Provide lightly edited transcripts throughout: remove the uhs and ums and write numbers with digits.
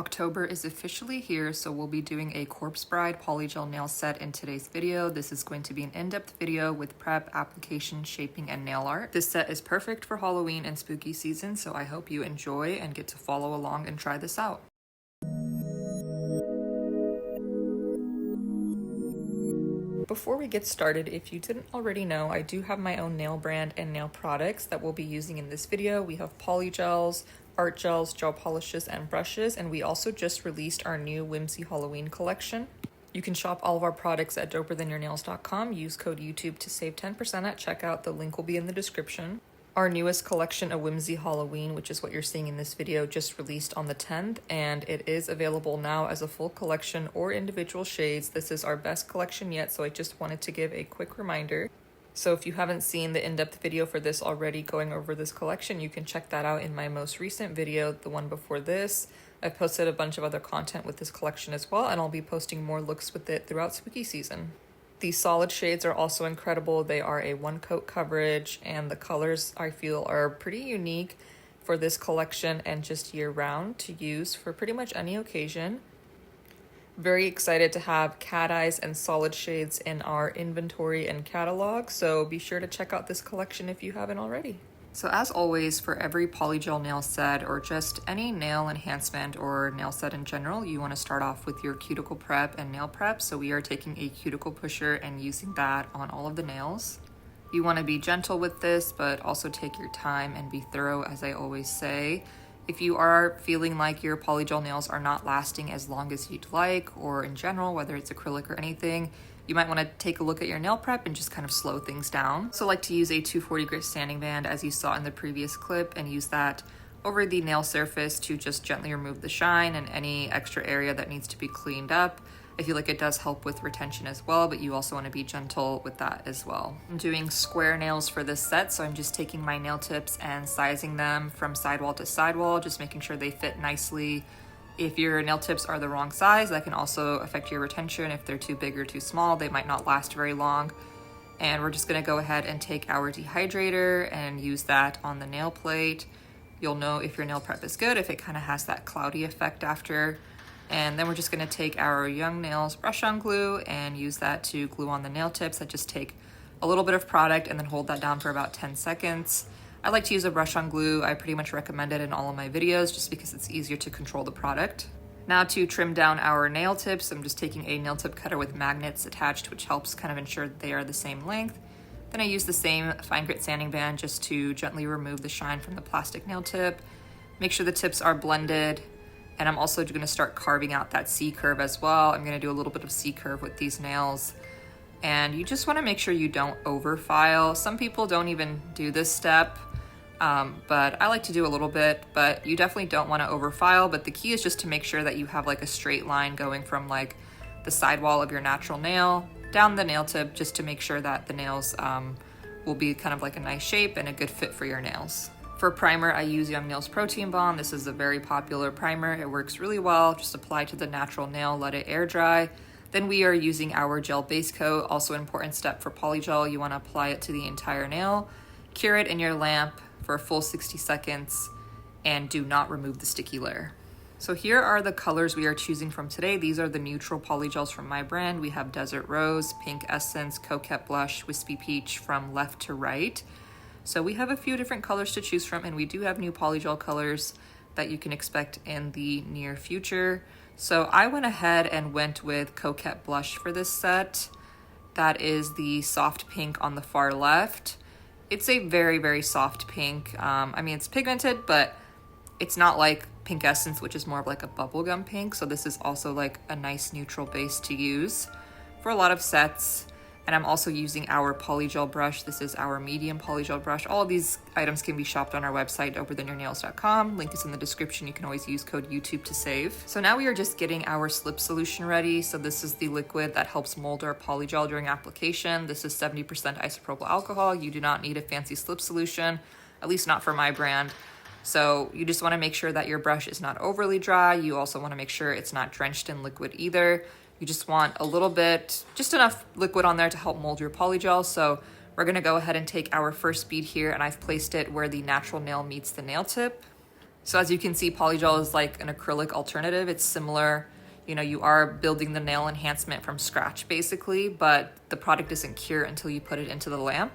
October is officially here, so we'll be doing a Corpse Bride polygel nail set in today's video. This is going to be an in-depth video with prep, application, shaping, and nail art. This set is perfect for Halloween and spooky season, so I hope you enjoy and get to follow along and try this out. Before we get started, if you didn't already know, I do have my own nail brand and nail products that we'll be using in this video. We have polygels, art gels, gel polishes, and brushes, and we also just released our new WHIMSY Halloween collection. You can shop all of our products at doperthanyournails.com. Use code YouTube to save 10% at checkout. The link will be in the description. Our newest collection of Whimsy Halloween, which is what you're seeing in this video, just released on the 10th, and it is available now as a full collection or individual shades. This is our best collection yet, so I just wanted to give a quick reminder. So if you haven't seen the in-depth video for this already going over this collection, you can check that out in my most recent video, the one before this. I've posted a bunch of other content with this collection as well, and I'll be posting more looks with it throughout spooky season. These solid shades are also incredible. They are a one coat coverage, and the colors I feel are pretty unique for this collection and just year round to use for pretty much any occasion. Very excited to have cat eyes and solid shades in our inventory and catalog, so be sure to check out this collection if you haven't already. So as always, for every polygel nail set or just any nail enhancement or nail set in general, you want to start off with your cuticle prep and nail prep. So we are taking a cuticle pusher and using that on all of the nails. You want to be gentle with this, but also take your time and be thorough, as I always say. If you are feeling like your polygel nails are not lasting as long as you'd like, or in general, whether it's acrylic or anything, you might want to take a look at your nail prep and just kind of slow things down. So I like to use a 240 grit sanding band, as you saw in the previous clip, and use that over the nail surface to just gently remove the shine and any extra area that needs to be cleaned up. I feel like it does help with retention as well, but you also want to be gentle with that as well. I'm doing square nails for this set, so I'm just taking my nail tips and sizing them from sidewall to sidewall, just making sure they fit nicely. If your nail tips are the wrong size, that can also affect your retention. If they're too big or too small, they might not last very long. And we're just gonna go ahead and take our dehydrator and use that on the nail plate. You'll know if your nail prep is good, if it kind of has that cloudy effect after. And then we're just gonna take our Young Nails brush on glue and use that to glue on the nail tips. I just take a little bit of product and then hold that down for about 10 seconds. I like to use a brush on glue. I pretty much recommend it in all of my videos just because it's easier to control the product. Now to trim down our nail tips, I'm just taking a nail tip cutter with magnets attached, which helps kind of ensure that they are the same length. Then I use the same fine grit sanding band just to gently remove the shine from the plastic nail tip. Make sure the tips are blended. And I'm also gonna start carving out that C curve as well. I'm gonna do a little bit of C curve with these nails. And you just wanna make sure you don't over file. Some people don't even do this step, but I like to do a little bit, but you definitely don't wanna over file. But the key is just to make sure that you have like a straight line going from like the sidewall of your natural nail down the nail tip, just to make sure that the nails will be kind of like a nice shape and a good fit for your nails. For primer, I use Young Nails Protein Balm. This is a very popular primer. It works really well. Just apply to the natural nail, let it air dry. Then we are using our gel base coat. Also an important step for polygel. You want to apply it to the entire nail, cure it in your lamp for a full 60 seconds, and do not remove the sticky layer. So here are the colors we are choosing from today. These are the neutral polygels from my brand. We have Desert Rose, Pink Essence, Coquette Blush, Wispy Peach from left to right. So we have a few different colors to choose from, and we do have new polygel colors that you can expect in the near future. So I went ahead and went with Coquette Blush for this set. That is the soft pink on the far left. It's a very, very soft pink. I mean, it's pigmented, but it's not like Pink Essence, which is more of like a bubblegum pink. So this is also like a nice neutral base to use for a lot of sets. And I'm also using our polygel brush. This is our medium polygel brush. All of these items can be shopped on our website, doperthanyournails.com. Link is in the description. You can always use code YouTube to save. So now we are just getting our slip solution ready. So this is the liquid that helps mold our polygel during application. This is 70% isopropyl alcohol. You do not need a fancy slip solution, at least not for my brand. So you just want to make sure that your brush is not overly dry. You also want to make sure it's not drenched in liquid either. You just want a little bit, just enough liquid on there to help mold your polygel. So we're gonna go ahead and take our first bead here, and I've placed it where the natural nail meets the nail tip. So as you can see, polygel is like an acrylic alternative. It's similar, you know, you are building the nail enhancement from scratch basically, but the product doesn't cure until you put it into the lamp.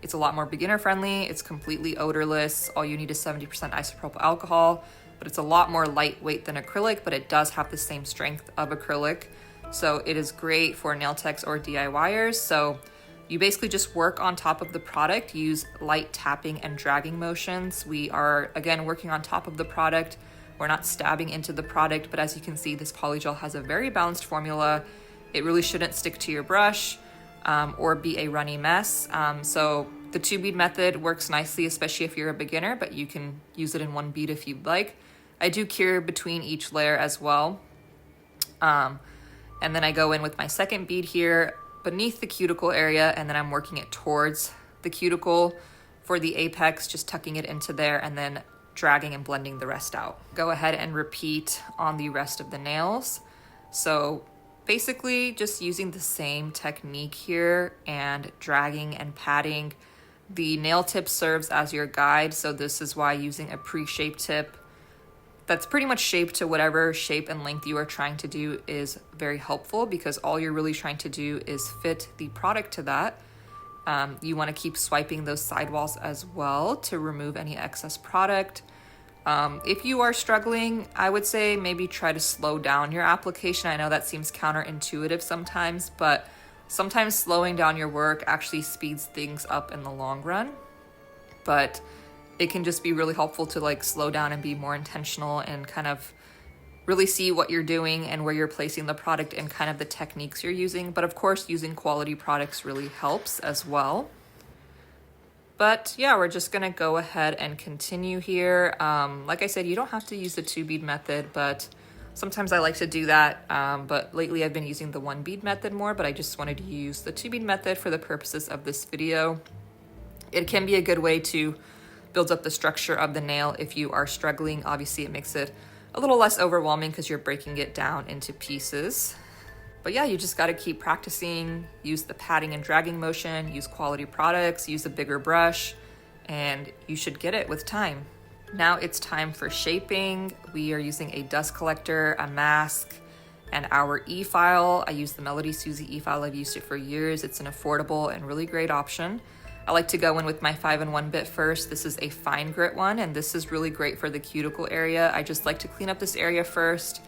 It's a lot more beginner friendly. It's completely odorless. All you need is 70% isopropyl alcohol, but it's a lot more lightweight than acrylic, but it does have the same strength of acrylic. So it is great for nail techs or DIYers. So you basically just work on top of the product, use light tapping and dragging motions. We are, again, working on top of the product. We're not stabbing into the product, but as you can see, this polygel has a very balanced formula. It really shouldn't stick to your brush or be a runny mess. So the 2-bead method works nicely, especially if you're a beginner, but you can use it in 1 bead if you'd like. I do cure between each layer as well. And then I go in with my 2nd bead here beneath the cuticle area, and then I'm working it towards the cuticle for the apex, just tucking it into there and then dragging and blending the rest out. Go ahead and repeat on the rest of the nails. So basically just using the same technique here and dragging and patting. The nail tip serves as your guide, so this is why using a pre-shaped tip that's pretty much shaped to whatever shape and length you are trying to do is very helpful, because all you're really trying to do is fit the product to that. You want to keep swiping those sidewalls as well to remove any excess product. If you are struggling, I would say maybe try to slow down your application. I know that seems counterintuitive sometimes, but sometimes slowing down your work actually speeds things up in the long run. But it can just be really helpful to like slow down and be more intentional and kind of really see what you're doing and where you're placing the product and kind of the techniques you're using. But of course, using quality products really helps as well. But yeah, we're just gonna go ahead and continue here. Like I said, you don't have to use the 2-bead method, but sometimes I like to do that. But lately I've been using the 1-bead method more, but I just wanted to use the 2-bead method for the purposes of this video. It can be a good way to build up the structure of the nail if you are struggling. Obviously it makes it a little less overwhelming because you're breaking it down into pieces. But yeah, you just got to keep practicing, use the patting and dragging motion, use quality products, use a bigger brush, and you should get it with time. Now it's time for shaping. We are using a dust collector, a mask, and our e-file. I use the Melody Susie e-file. I've used it for years. It's an affordable and really great option. I like to go in with my 5-in-1 bit first. This is a fine grit one, and this is really great for the cuticle area. I just like to clean up this area first.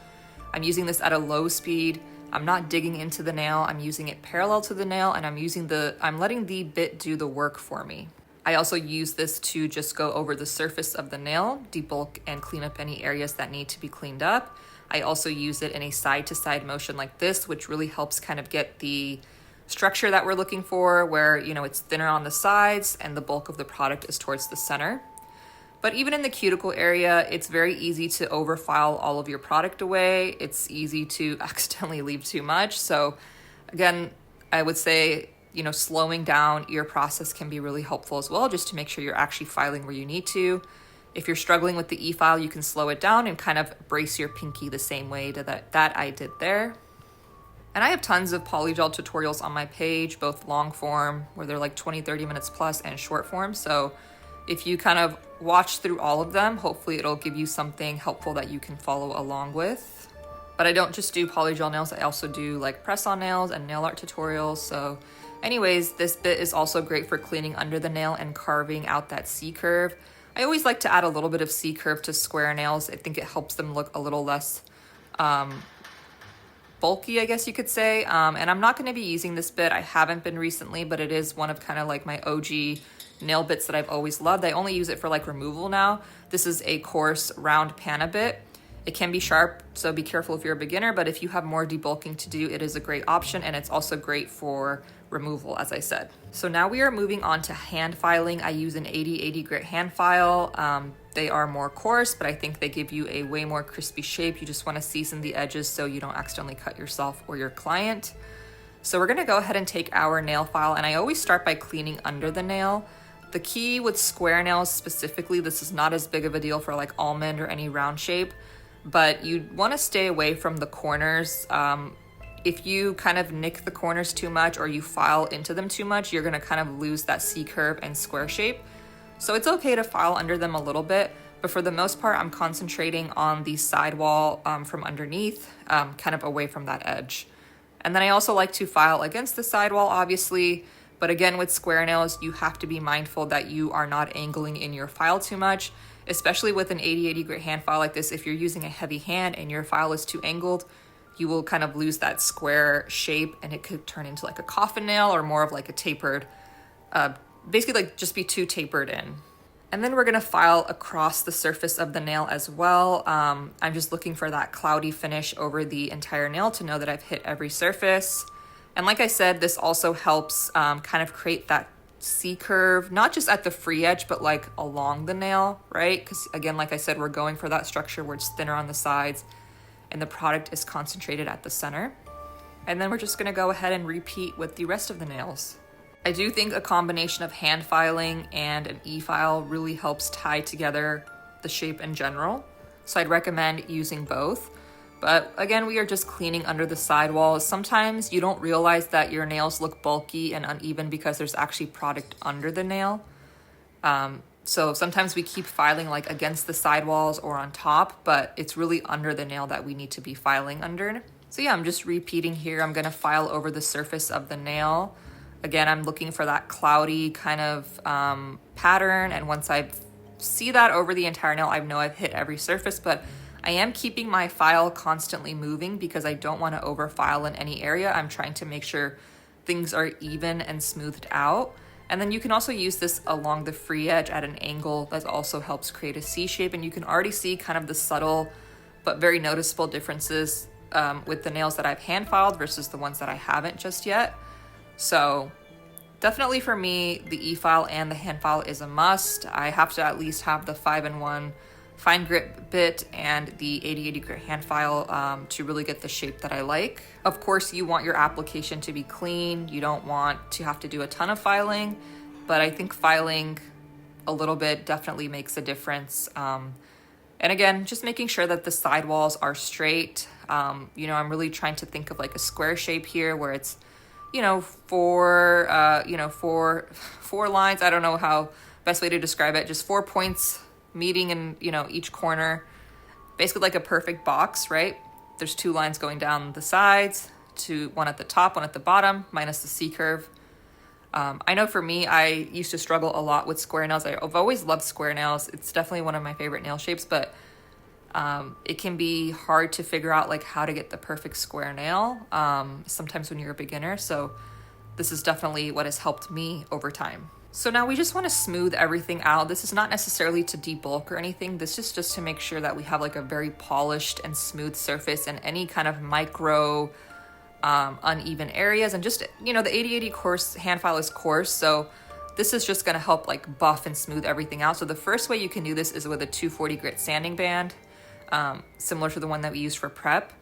I'm using this at a low speed. I'm not digging into the nail. I'm using it parallel to the nail, and I'm letting the bit do the work for me. I also use this to just go over the surface of the nail, debulk and clean up any areas that need to be cleaned up. I also use it in a side-to-side motion like this, which really helps kind of get the structure that we're looking for, where, you know, it's thinner on the sides and the bulk of the product is towards the center. But even in the cuticle area, it's very easy to overfile all of your product away. It's easy to accidentally leave too much. So again, I would say, you know, slowing down your process can be really helpful as well, just to make sure you're actually filing where you need to. If you're struggling with the e-file, you can slow it down and kind of brace your pinky the same way that I did there. And I have tons of polygel tutorials on my page, both long form, where they're like 20-30 minutes plus, and short form. So if you kind of watch through all of them, hopefully it'll give you something helpful that you can follow along with. But I don't just do polygel nails, I also do like press-on nails and nail art tutorials. So anyways, this bit is also great for cleaning under the nail and carving out that C-curve. I always like to add a little bit of C-curve to square nails. I think it helps them look a little less bulky, I guess you could say. And I'm not going to be using this bit. I haven't been recently, but it is one of kind of like my OG nail bits that I've always loved. I only use it for like removal now. This is a coarse round panna bit. It can be sharp, so be careful if you're a beginner, but if you have more debulking to do, it is a great option, and it's also great for removal, as I said. So now we are moving on to hand filing. I use an 80/80 grit hand file. They are more coarse, but I think they give you a way more crispy shape. You just want to season the edges so you don't accidentally cut yourself or your client. So we're going to go ahead and take our nail file, and I always start by cleaning under the nail. The key with square nails specifically, this is not as big of a deal for like almond or any round shape, but you want to stay away from the corners. If you kind of nick the corners too much or you file into them too much, you're going to kind of lose that C-curve and square shape. So it's okay to file under them a little bit, But for the most part, I'm concentrating on the sidewall from underneath, kind of away from that edge. And then I also like to file against the sidewall, obviously. But again, with square nails, you have to be mindful that you are not angling in your file too much, especially with an 80-80 grit hand file like this. If you're using a heavy hand and your file is too angled, you will kind of lose that square shape and it could turn into like a coffin nail or more of like a tapered, basically like just be too tapered in. And then we're gonna file across the surface of the nail as well. I'm just looking for that cloudy finish over the entire nail to know that I've hit every surface. And like I said, this also helps kind of create that C curve, not just at the free edge, but like along the nail, right? Because again, like I said, we're going for that structure where it's thinner on the sides and the product is concentrated at the center. And then we're just gonna go ahead and repeat with the rest of the nails. I do think a combination of hand filing and an e-file really helps tie together the shape in general. So I'd recommend using both. But again, we are just cleaning under the sidewalls. Sometimes you don't realize that your nails look bulky and uneven because there's actually product under the nail. So sometimes we keep filing like against the sidewalls or on top, but it's really under the nail that we need to be filing under. So yeah, I'm just repeating here. I'm gonna file over the surface of the nail. Again, I'm looking for that cloudy kind of pattern. And once I see that over the entire nail, I know I've hit every surface, but I am keeping my file constantly moving because I don't want to over file in any area. I'm trying to make sure things are even and smoothed out. And then you can also use this along the free edge at an angle that also helps create a C shape. And you can already see kind of the subtle but very noticeable differences with the nails that I've hand filed versus the ones that I haven't just yet. So definitely for me, the e-file and the hand file is a must. I have to at least have the 5-in-1 fine grit bit and the 80-80 grit hand file to really get the shape that I like. Of course, you want your application to be clean. You don't want to have to do a ton of filing, but I think filing a little bit definitely makes a difference. And again, just making sure that the sidewalls are straight. I'm really trying to think of like a square shape here where it's four lines. I don't know how best way to describe it. Just 4 points meeting in, each corner. Basically like a perfect box, right? There's 2 lines going down the sides, one at the top, one at the bottom, minus the C curve. I know for me, I used to struggle a lot with square nails. I've always loved square nails. It's definitely one of my favorite nail shapes, but it can be hard to figure out like how to get the perfect square nail sometimes when you're a beginner. So this is definitely what has helped me over time. So now we just want to smooth everything out. This is not necessarily to debulk or anything. This is just to make sure that we have like a very polished and smooth surface and any kind of micro uneven areas. And just, the 80-80 coarse hand file is coarse. So this is just going to help like buff and smooth everything out. So the first way you can do this is with a 240 grit sanding band. Similar to the one that we used for prep.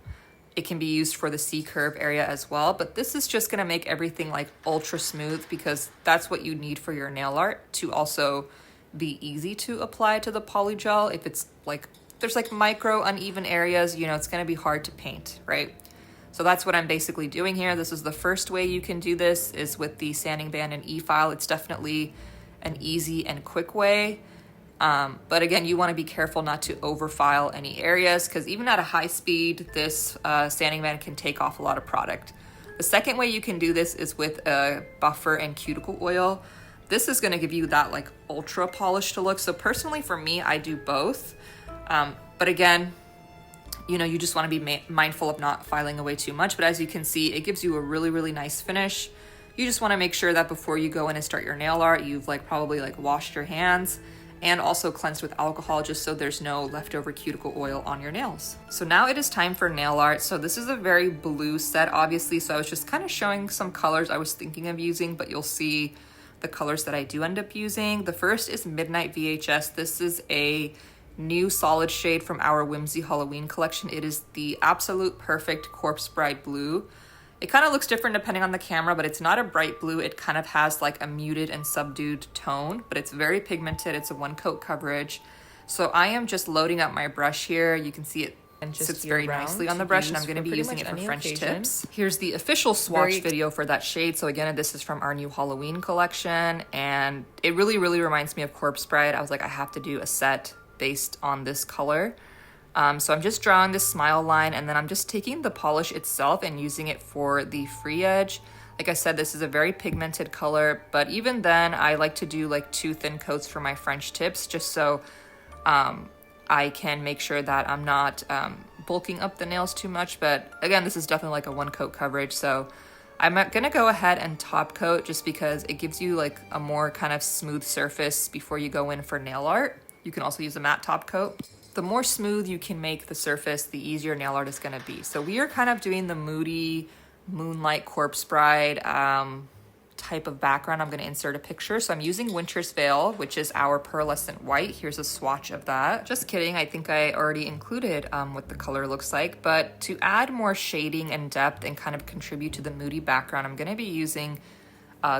It can be used for the C curve area as well, but this is just gonna make everything like ultra smooth because that's what you need for your nail art to also be easy to apply to the polygel. If it's like, there's like micro uneven areas, it's gonna be hard to paint, right? So that's what I'm basically doing here. This is the first way you can do this is with the sanding band and e-file. It's definitely an easy and quick way. But again, you want to be careful not to overfile any areas because even at a high speed, this sanding band can take off a lot of product. The second way you can do this is with a buffer and cuticle oil. This is going to give you that like ultra polished look. So personally for me, I do both. But again, you just want to be mindful of not filing away too much. But as you can see, it gives you a really, really nice finish. You just want to make sure that before you go in and start your nail art, you've probably washed your hands and also cleansed with alcohol just so there's no leftover cuticle oil on your nails. So now it is time for nail art. So this is a very blue set, obviously. So I was just kind of showing some colors I was thinking of using, but you'll see the colors that I do end up using. The first is Midnight VHS. This is a new solid shade from our Whimsy Halloween collection. It is the absolute perfect corpse bride blue. It kind of looks different depending on the camera, but it's not a bright blue. It kind of has like a muted and subdued tone, but it's very pigmented. It's a 1-coat coverage. So I am just loading up my brush here. You can see it sits very nicely on the brush, and I'm going to be using it for French tips. Here's the official swatch video for that shade. So again, this is from our new Halloween collection, and it really, really reminds me of Corpse Bride. I was like, I have to do a set based on this color. So I'm just drawing this smile line, and then I'm just taking the polish itself and using it for the free edge. Like I said, this is a very pigmented color, but even then I like to do like 2 thin coats for my French tips, just so I can make sure that I'm not bulking up the nails too much. But again, this is definitely like a 1 coat coverage, so I'm gonna go ahead and top coat just because it gives you like a more kind of smooth surface before you go in for nail art. You can also use a matte top coat. The more smooth you can make the surface, the easier nail art is gonna be. So we are kind of doing the moody moonlight corpse bride type of background. I'm gonna insert a picture. So I'm using Winter's Veil, which is our pearlescent white. Here's a swatch of that. Just kidding, I think I already included what the color looks like, but to add more shading and depth and kind of contribute to the moody background, I'm gonna be using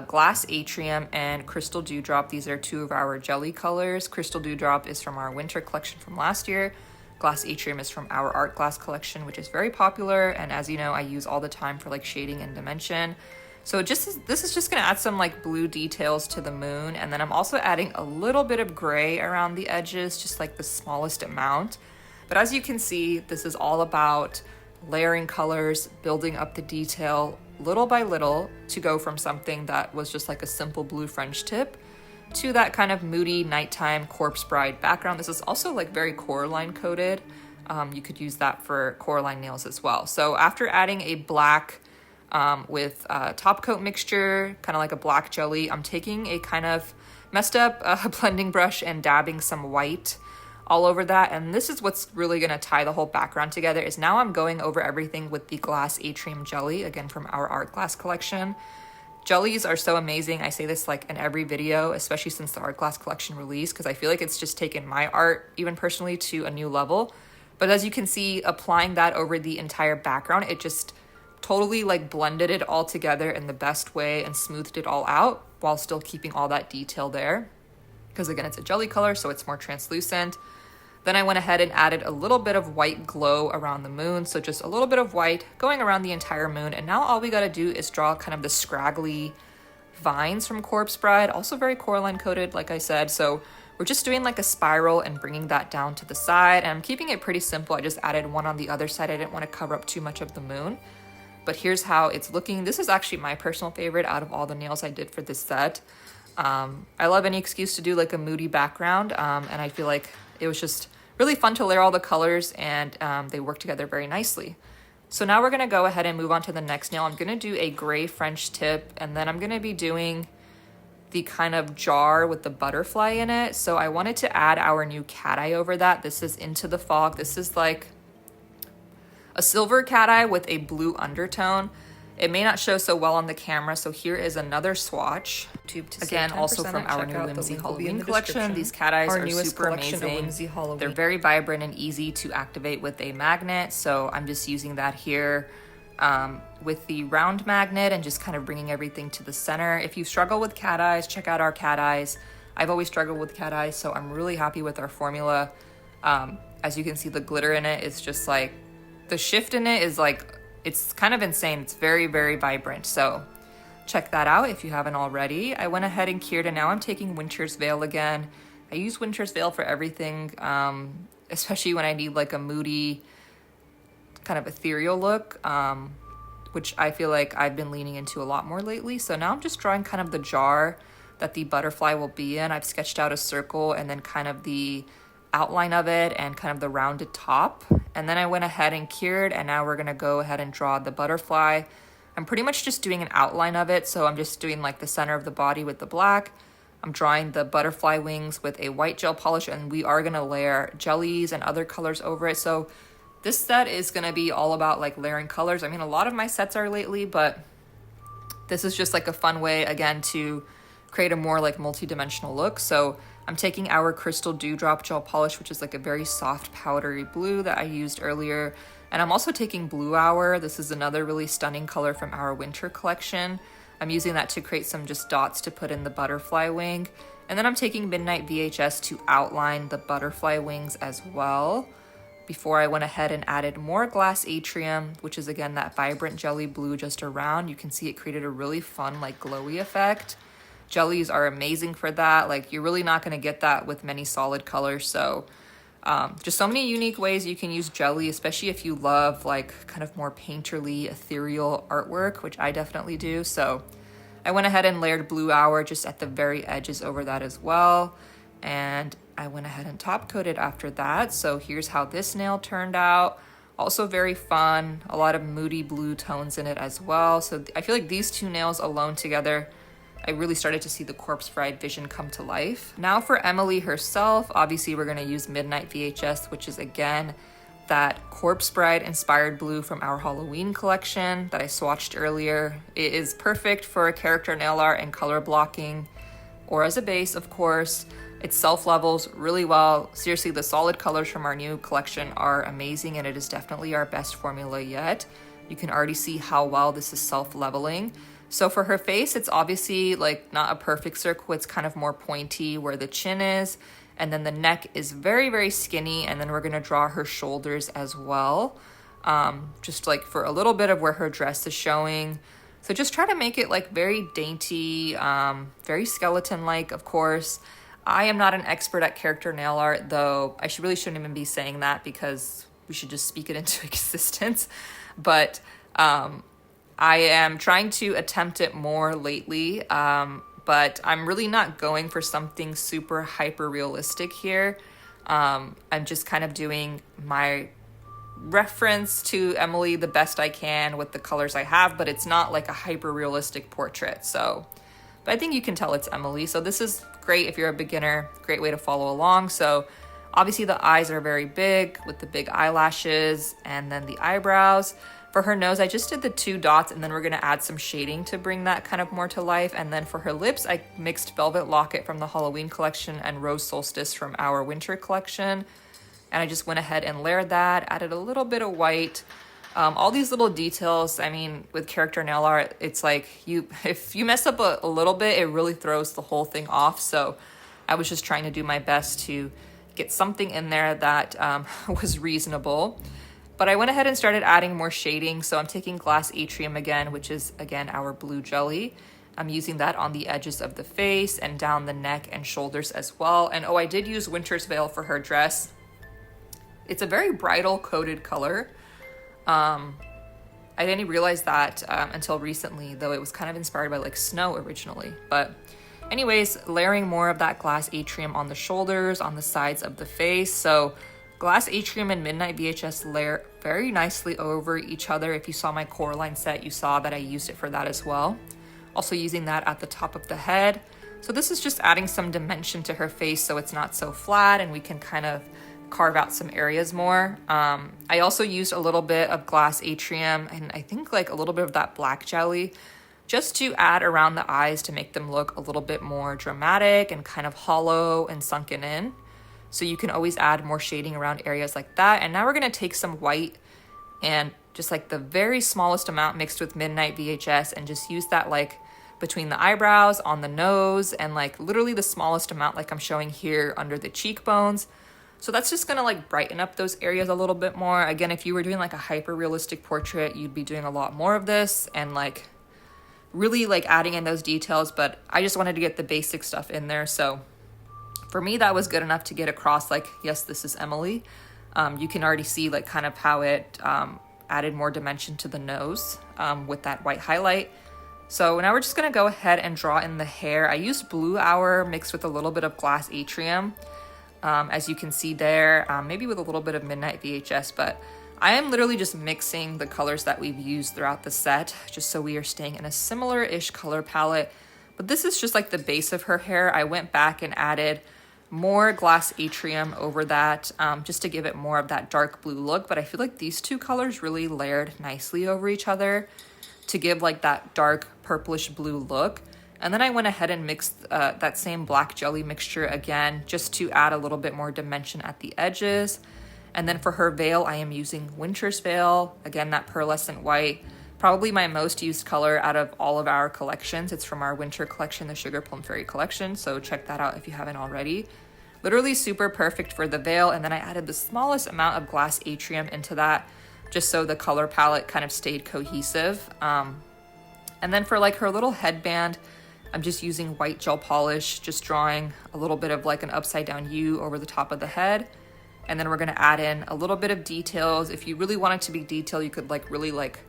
Glass Atrium and Crystal Dewdrop. These are 2 of our jelly colors. Crystal Dewdrop is from our winter collection from last year. Glass Atrium is from our art glass collection, which is very popular, and as you know, I use all the time for like shading and dimension. So this is just gonna add some like blue details to the moon, and then I'm also adding a little bit of gray around the edges, just like the smallest amount. But as you can see, this is all about layering colors, building up the detail little by little to go from something that was just like a simple blue French tip to that kind of moody nighttime corpse bride background. This is also like very Coraline coated. You could use that for Coraline nails as well. So after adding a black with top coat mixture, kind of like a black jelly, I'm taking a kind of messed up blending brush and dabbing some white all over that. And this is what's really gonna tie the whole background together, is now I'm going over everything with the Glass Atrium jelly, again from our art glass collection. Jellies are so amazing. I say this like in every video, especially since the art glass collection release, because I feel like it's just taken my art, even personally, to a new level. But as you can see, applying that over the entire background, it just totally like blended it all together in the best way and smoothed it all out while still keeping all that detail there. Because again, it's a jelly color, so it's more translucent. Then I went ahead and added a little bit of white glow around the moon. So just a little bit of white going around the entire moon. And now all we gotta do is draw kind of the scraggly vines from Corpse Bride, also very Coraline coated, like I said. So we're just doing like a spiral and bringing that down to the side. And I'm keeping it pretty simple. I just added one on the other side. I didn't want to cover up too much of the moon. But here's how it's looking. This is actually my personal favorite out of all the nails I did for this set. I love any excuse to do like a moody background, and I feel like it was just really fun to layer all the colors, and they work together very nicely. So now we're gonna go ahead and move on to the next nail. I'm gonna do a gray French tip, and then I'm gonna be doing the kind of jar with the butterfly in it. So I wanted to add our new cat eye over that. This is Into the Fog. This is like a silver cat eye with a blue undertone. It may not show so well on the camera, so here is another swatch. Again, also from our new Whimsy Halloween collection. These cat eyes are super amazing. They're very vibrant and easy to activate with a magnet, so I'm just using that here with the round magnet and just kind of bringing everything to the center. If you struggle with cat eyes, check out our cat eyes. I've always struggled with cat eyes, so I'm really happy with our formula. As you can see, the glitter in it is just like, the shift in it is like, it's kind of insane. It's very, very vibrant. So check that out if you haven't already. I went ahead and cured, and now I'm taking Winter's Veil again. I use Winter's Veil for everything, especially when I need like a moody, kind of ethereal look, which I feel like I've been leaning into a lot more lately. So now I'm just drawing kind of the jar that the butterfly will be in. I've sketched out a circle and then kind of the outline of it and kind of the rounded top. And then I went ahead and cured, and now we're gonna go ahead and draw the butterfly. I'm pretty much just doing an outline of it. So I'm just doing like the center of the body with the black. I'm drawing the butterfly wings with a white gel polish, and we are gonna layer jellies and other colors over it. So this set is gonna be all about like layering colors. I mean, a lot of my sets are lately, but this is just like a fun way, again, to create a more like multi-dimensional look. So I'm taking our Crystal Dewdrop gel polish, which is like a very soft powdery blue that I used earlier. And I'm also taking Blue Hour. This is another really stunning color from our winter collection. I'm using that to create some just dots to put in the butterfly wing. And then I'm taking Midnight VHS to outline the butterfly wings as well. Before I went ahead and added more Glass Atrium, which is again that vibrant jelly blue just around. You can see it created a really fun like glowy effect. Jellies are amazing for that. Like, you're really not gonna get that with many solid colors. So Just so many unique ways you can use jelly, especially if you love like kind of more painterly, ethereal artwork, which I definitely do. So I went ahead and layered Blue Hour just at the very edges over that as well. And I went ahead and top coated after that. So here's how this nail turned out. Also very fun, a lot of moody blue tones in it as well. So I feel like these two nails alone together, I really started to see the Corpse Bride vision come to life. Now for Emily herself, obviously we're gonna use Midnight VHS, which is again, that Corpse Bride inspired blue from our Halloween collection that I swatched earlier. It is perfect for character nail art and color blocking, or as a base, of course. It self-levels really well. Seriously, the solid colors from our new collection are amazing, and it is definitely our best formula yet. You can already see how well this is self-leveling. So for her face, it's obviously like not a perfect circle. It's kind of more pointy where the chin is, and then the neck is very, very skinny, and then we're gonna draw her shoulders as well, just like for a little bit of where her dress is showing. So just try to make it like very dainty, very skeleton-like, of course. I am not an expert at character nail art, though I really shouldn't even be saying that because we should just speak it into existence. But I am trying to attempt it more lately, but I'm really not going for something super hyper realistic here. I'm just kind of doing my reference to Emily the best I can with the colors I have, but it's not like a hyper realistic portrait. But I think you can tell it's Emily. So this is great if you're a beginner, great way to follow along. So obviously the eyes are very big with the big eyelashes, and then the eyebrows. For her nose, I just did the 2 dots, and then we're gonna add some shading to bring that kind of more to life. And then for her lips, I mixed Velvet Locket from the Halloween collection and Rose Solstice from our winter collection. And I just went ahead and layered that, added a little bit of white. All these little details, I mean, with character nail art, it's like if you mess up a little bit, it really throws the whole thing off. So I was just trying to do my best to get something in there that was reasonable. But I went ahead and started adding more shading. So I'm taking Glass Atrium again, which is again our blue jelly. I'm using that on the edges of the face and down the neck and shoulders as well. And oh, I did use Winter's Veil for her dress. It's a very bridal coated color. I didn't realize that until recently, though it was kind of inspired by like snow originally. But anyways, layering more of that Glass Atrium on the shoulders, on the sides of the face. So Glass Atrium and Midnight VHS layer very nicely over each other. If you saw my Coraline set, you saw that I used it for that as well. Also using that at the top of the head. So this is just adding some dimension to her face so it's not so flat, and we can kind of carve out some areas more. I also used a little bit of Glass Atrium and I think like a little bit of that black jelly just to add around the eyes to make them look a little bit more dramatic and kind of hollow and sunken in. So you can always add more shading around areas like that. And now we're gonna take some white and just like the very smallest amount mixed with Midnight VHS and just use that like between the eyebrows, on the nose, and like literally the smallest amount like I'm showing here under the cheekbones. So that's just gonna like brighten up those areas a little bit more. Again, if you were doing like a hyper realistic portrait, you'd be doing a lot more of this and like really like adding in those details, but I just wanted to get the basic stuff in there. So for me, that was good enough to get across like, yes, this is Emily. You can already see like kind of how it added more dimension to the nose with that white highlight. So now we're just gonna go ahead and draw in the hair. I used Blue Hour mixed with a little bit of Glass Atrium. As you can see there, maybe with a little bit of Midnight VHS, but I am literally just mixing the colors that we've used throughout the set, just so we are staying in a similar-ish color palette. But this is just like the base of her hair. I went back and added more Glass Atrium over that, just to give it more of that dark blue look. But I feel like these two colors really layered nicely over each other to give like that dark purplish blue look. And then I went ahead and mixed that same black jelly mixture again, just to add a little bit more dimension at the edges. And then for her veil, I am using Winter's Veil. Again, that pearlescent white, probably my most used color out of all of our collections. It's from our winter collection, the Sugar Plum Fairy collection. So check that out if you haven't already. Literally super perfect for the veil. And then I added the smallest amount of Glass Atrium into that, just so the color palette kind of stayed cohesive. And then for like her little headband, I'm just using white gel polish, just drawing a little bit of like an upside down U over the top of the head. And then we're gonna add in a little bit of details. If you really want it to be detailed, you could like really like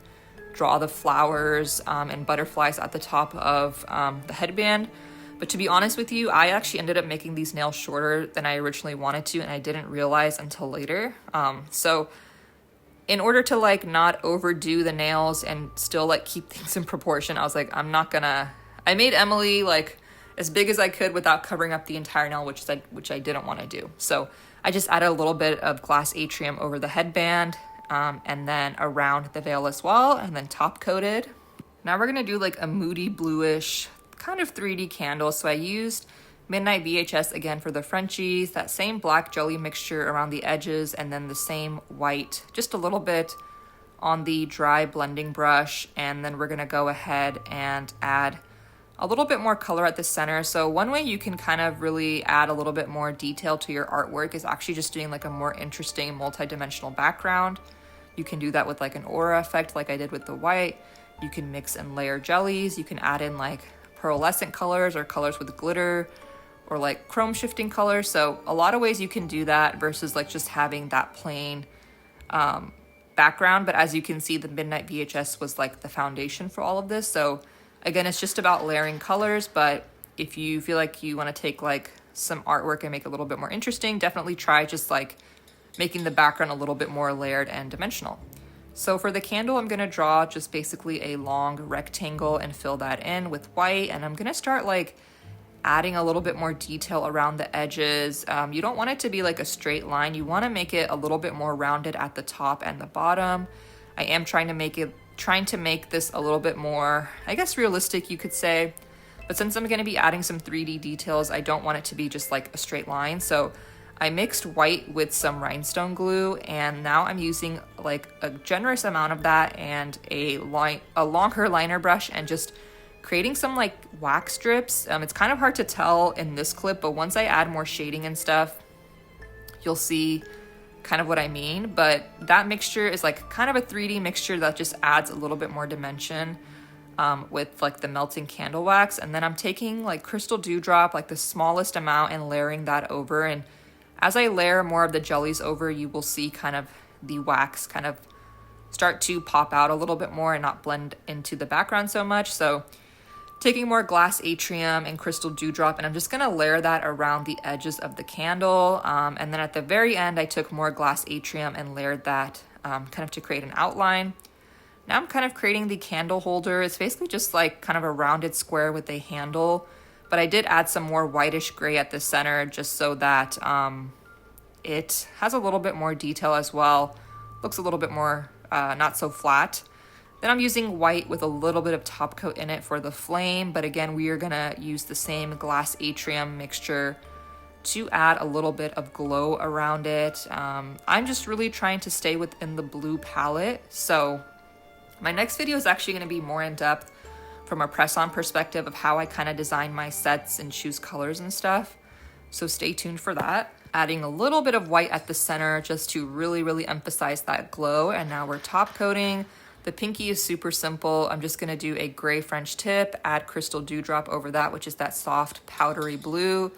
draw the flowers and butterflies at the top of the headband. But to be honest with you, I actually ended up making these nails shorter than I originally wanted to, and I didn't realize until later. So in order to like not overdo the nails and still like keep things in proportion, I was like, I made Emily like as big as I could without covering up the entire nail, which I didn't want to do. So I just added a little bit of glass atrium over the headband and then around the veil as well, and then top coated. Now we're gonna do like a moody bluish kind of 3D candle. So I used Midnight VHS again for the Frenchies, that same black jelly mixture around the edges, and then the same white, just a little bit on the dry blending brush. And then we're gonna go ahead and add a little bit more color at the center. So one way you can kind of really add a little bit more detail to your artwork is actually just doing like a more interesting multi-dimensional background. You can do that with like an aura effect like I did with the white. You can mix and layer jellies. You can add in like pearlescent colors or colors with glitter or like chrome shifting colors. So a lot of ways you can do that versus like just having that plain background. But as you can see, the Midnight VHS was like the foundation for all of this. So again, it's just about layering colors, but if you feel like you want to take like some artwork and make it a little bit more interesting, definitely try just like making the background a little bit more layered and dimensional. So for the candle, I'm gonna draw just basically a long rectangle and fill that in with white. And I'm gonna start like adding a little bit more detail around the edges. You don't want it to be like a straight line. You wanna make it a little bit more rounded at the top and the bottom. I am trying to make this a little bit more, I guess, realistic, you could say. But since I'm gonna be adding some 3D details, I don't want it to be just like a straight line. So I mixed white with some rhinestone glue, and now I'm using like a generous amount of that and a longer liner brush and just creating some like wax strips. It's kind of hard to tell in this clip, but once I add more shading and stuff, you'll see kind of what I mean. But that mixture is like kind of a 3D mixture that just adds a little bit more dimension with like the melting candle wax. And then I'm taking like crystal dewdrop, like the smallest amount, and layering that over. And as I layer more of the jellies over, you will see kind of the wax kind of start to pop out a little bit more and not blend into the background so much. So taking more glass atrium and crystal dewdrop, and I'm just gonna layer that around the edges of the candle. And then at the very end, I took more glass atrium and layered that kind of to create an outline. Now I'm kind of creating the candle holder. It's basically just like kind of a rounded square with a handle, but I did add some more whitish gray at the center just so that it has a little bit more detail as well. Looks a little bit more not so flat. Then I'm using white with a little bit of top coat in it for the flame, but again, we are gonna use the same glass atrium mixture to add a little bit of glow around it. I'm just really trying to stay within the blue palette. So my next video is actually gonna be more in depth from a press-on perspective of how I kind of design my sets and choose colors and stuff. So stay tuned for that. Adding a little bit of white at the center just to really, really emphasize that glow. And now we're top coating. The pinky is super simple. I'm just gonna do a gray French tip, add crystal dewdrop over that, which is that soft powdery blue.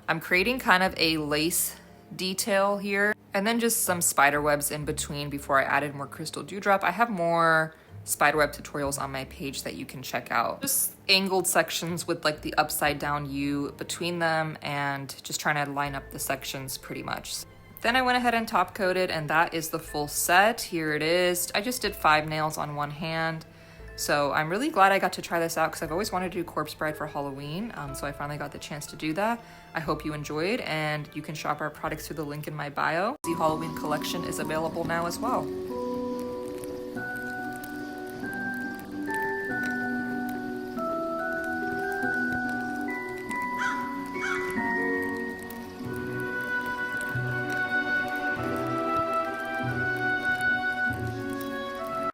I'm creating kind of a lace detail here, and then just some spider webs in between before I added more crystal dewdrop. I have more spiderweb tutorials on my page that you can check out. Just angled sections with like the upside down U between them, and just trying to line up the sections pretty much. Then I went ahead and top coated, and that is the full set. Here it is. I just did 5 nails on one hand. So I'm really glad I got to try this out because I've always wanted to do Corpse Bride for Halloween. So I finally got the chance to do that. I hope you enjoyed, and you can shop our products through the link in my bio. The Halloween collection is available now as well.